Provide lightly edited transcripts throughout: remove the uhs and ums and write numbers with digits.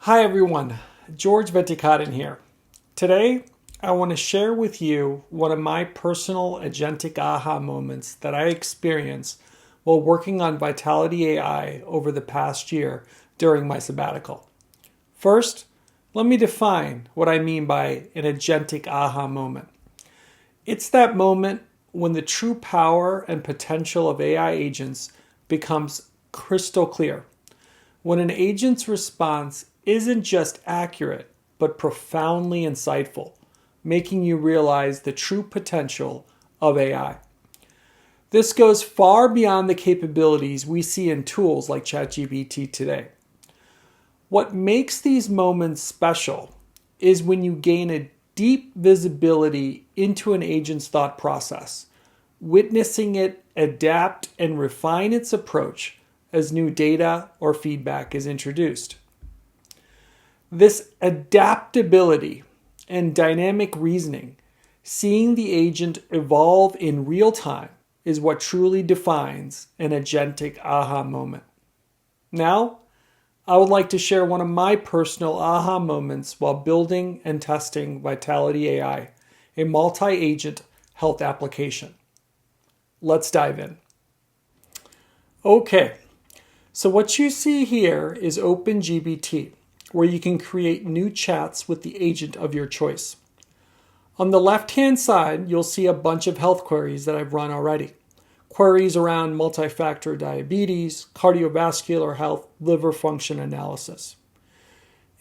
Hi everyone, George Vetikaden here. Today, I want to share with you one of my personal agentic aha moments that I experienced while working on Vitality AI over the past year during my sabbatical. First, let me define what I mean by an agentic aha moment. It's that moment when the true power and potential of AI agents becomes crystal clear. When an agent's response isn't just accurate, but profoundly insightful, making you realize the true potential of AI. This goes far beyond the capabilities we see in tools like ChatGPT today. What makes these moments special is when you gain a deep visibility into an agent's thought process, witnessing it adapt and refine its approach as new data or feedback is introduced. This adaptability and dynamic reasoning, seeing the agent evolve in real time, is what truly defines an agentic aha moment. Now, I would like to share one of my personal aha moments while building and testing Vitality AI, a multi-agent health application. Let's dive in. Okay, so what you see here is OpenGPT, where you can create new chats with the agent of your choice. On the left-hand side, you'll see a bunch of health queries that I've run already. Queries around multi-factor diabetes, cardiovascular health, liver function analysis.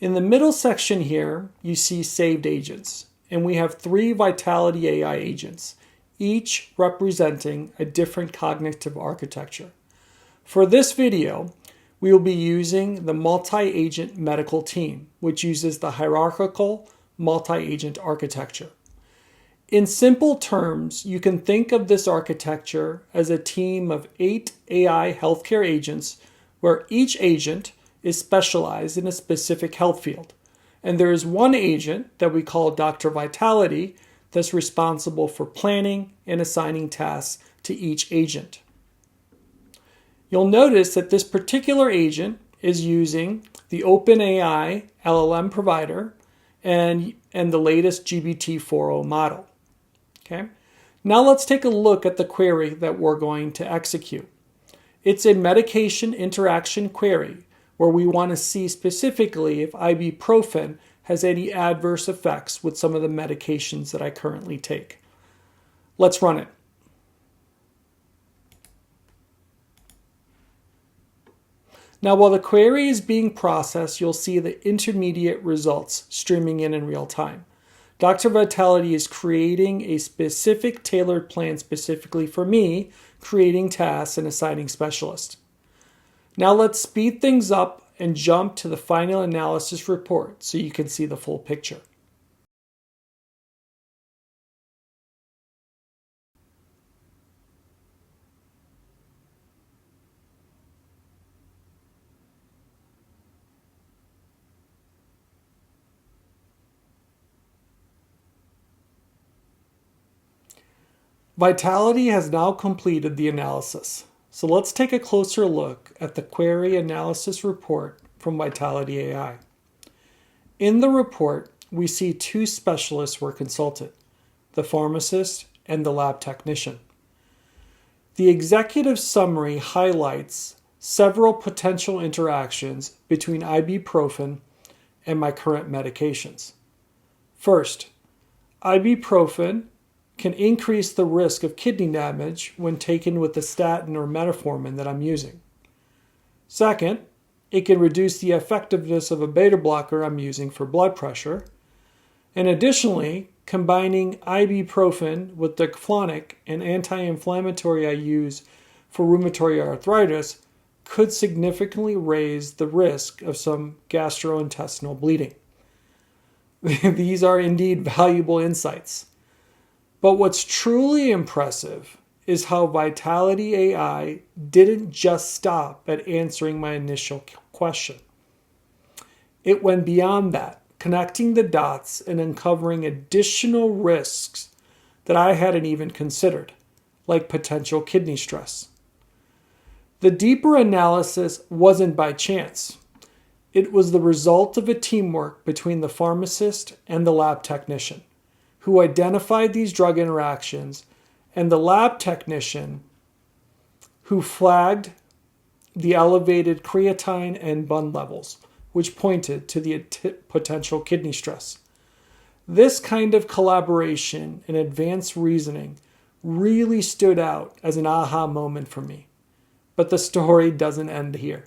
In the middle section here, you see saved agents, and we have 3 Vitality AI agents, each representing a different cognitive architecture. For this video, we will be using the multi-agent medical team, which uses the hierarchical multi-agent architecture. In simple terms, you can think of this architecture as a team of 8 AI healthcare agents where each agent is specialized in a specific health field. And there is one agent that we call Dr. Vitality that's responsible for planning and assigning tasks to each agent. You'll notice that this particular agent is using the OpenAI LLM provider and the latest GPT-4o model. Okay? Now let's take a look at the query that we're going to execute. It's a medication interaction query where we want to see specifically if ibuprofen has any adverse effects with some of the medications that I currently take. Let's run it. Now, while the query is being processed, you'll see the intermediate results streaming in real time. Dr. Vitality is creating a specific tailored plan specifically for me, creating tasks and assigning specialists. Now let's speed things up and jump to the final analysis report so you can see the full picture. Vitality has now completed the analysis. So let's take a closer look at the query analysis report from Vitality AI. In the report, we see 2 specialists were consulted, the pharmacist and the lab technician. The executive summary highlights several potential interactions between ibuprofen and my current medications. First, ibuprofen can increase the risk of kidney damage when taken with the statin or metformin that I'm using. Second, it can reduce the effectiveness of a beta blocker I'm using for blood pressure. And additionally, combining ibuprofen with the Clonic, an anti-inflammatory I use for rheumatoid arthritis, could significantly raise the risk of some gastrointestinal bleeding. These are indeed valuable insights. But what's truly impressive is how Vitality AI didn't just stop at answering my initial question. It went beyond that, connecting the dots and uncovering additional risks that I hadn't even considered, like potential kidney stress. The deeper analysis wasn't by chance. It was the result of a teamwork between the pharmacist and the lab technician, who identified these drug interactions, and the lab technician who flagged the elevated creatine and BUN levels, which pointed to the potential kidney stress. This kind of collaboration and advanced reasoning really stood out as an aha moment for me. But the story doesn't end here.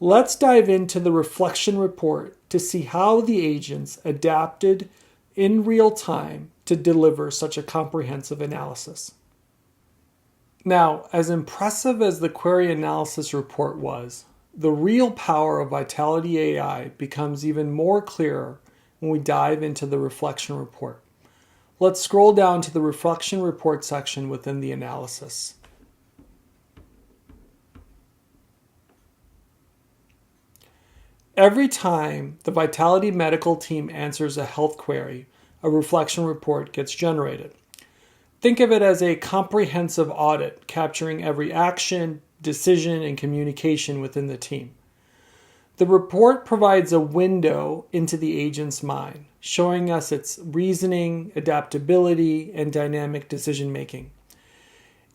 Let's dive into the reflection report to see how the agents adapted in real time to deliver such a comprehensive analysis. Now, as impressive as the query analysis report was, the real power of Vitality AI becomes even more clearer when we dive into the reflection report. Let's scroll down to the reflection report section within the analysis. Every time the Vitality medical team answers a health query, a reflection report gets generated. Think of it as a comprehensive audit capturing every action, decision, and communication within the team. The report provides a window into the agent's mind, showing us its reasoning, adaptability, and dynamic decision-making.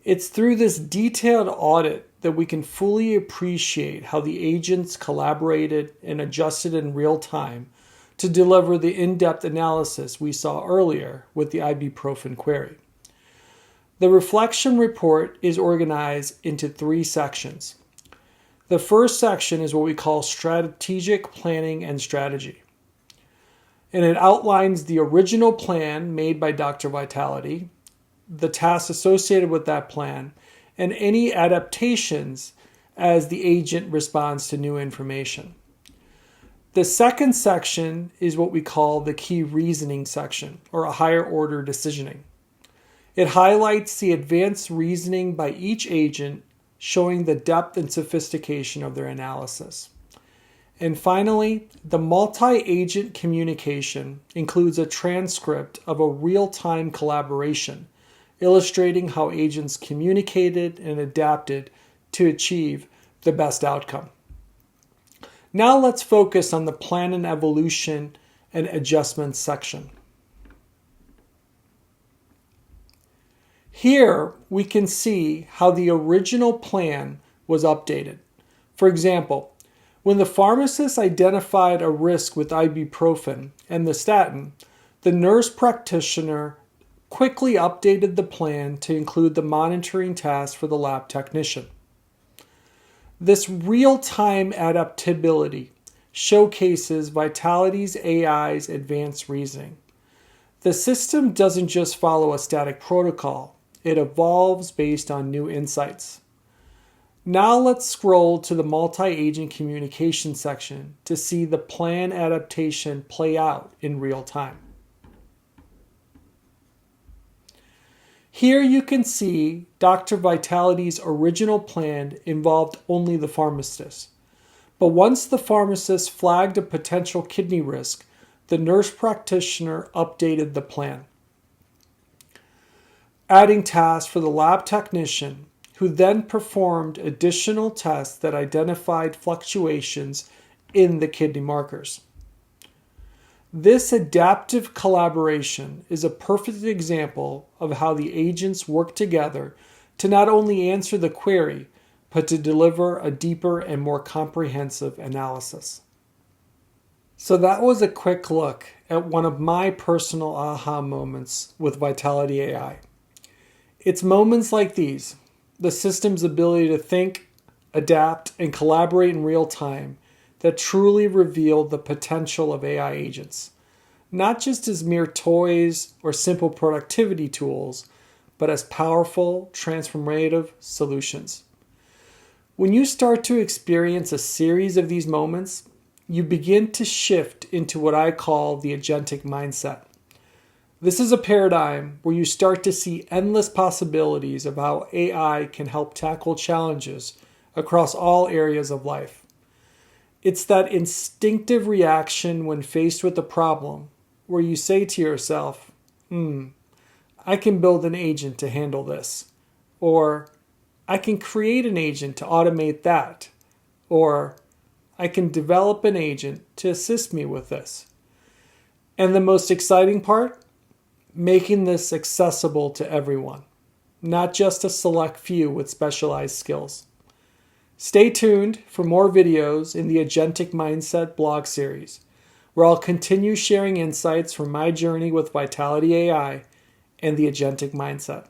It's through this detailed audit that we can fully appreciate how the agents collaborated and adjusted in real time to deliver the in-depth analysis we saw earlier with the ibuprofen query. The reflection report is organized into 3 sections. The first section is what we call strategic planning and strategy. And it outlines the original plan made by Dr. Vitality, the tasks associated with that plan, and any adaptations as the agent responds to new information. The second section is what we call the key reasoning section, or a higher order decisioning. It highlights the advanced reasoning by each agent, showing the depth and sophistication of their analysis. And finally, the multi-agent communication includes a transcript of a real-time collaboration, illustrating how agents communicated and adapted to achieve the best outcome. Now let's focus on the plan and evolution and adjustments section. Here we can see how the original plan was updated. For example, when the pharmacist identified a risk with ibuprofen and the statin, the nurse practitioner quickly updated the plan to include the monitoring task for the lab technician. This real-time adaptability showcases Vitality's AI's advanced reasoning. The system doesn't just follow a static protocol. It evolves based on new insights. Now let's scroll to the multi-agent communication section to see the plan adaptation play out in real time. Here you can see Dr. Vitality's original plan involved only the pharmacist. But once the pharmacist flagged a potential kidney risk, the nurse practitioner updated the plan, adding tasks for the lab technician, who then performed additional tests that identified fluctuations in the kidney markers. This adaptive collaboration is a perfect example of how the agents work together to not only answer the query, but to deliver a deeper and more comprehensive analysis. So that was a quick look at one of my personal aha moments with Vitality AI. It's moments like these, the system's ability to think, adapt, and collaborate in real time, that truly revealed the potential of AI agents, not just as mere toys or simple productivity tools, but as powerful, transformative solutions. When you start to experience a series of these moments, you begin to shift into what I call the agentic mindset. This is a paradigm where you start to see endless possibilities of how AI can help tackle challenges across all areas of life. It's that instinctive reaction when faced with a problem where you say to yourself, I can build an agent to handle this, or I can create an agent to automate that, or I can develop an agent to assist me with this. And the most exciting part? Making this accessible to everyone, not just a select few with specialized skills. Stay tuned for more videos in the Agentic Mindset blog series, where I'll continue sharing insights from my journey with Vitality AI and the Agentic Mindset.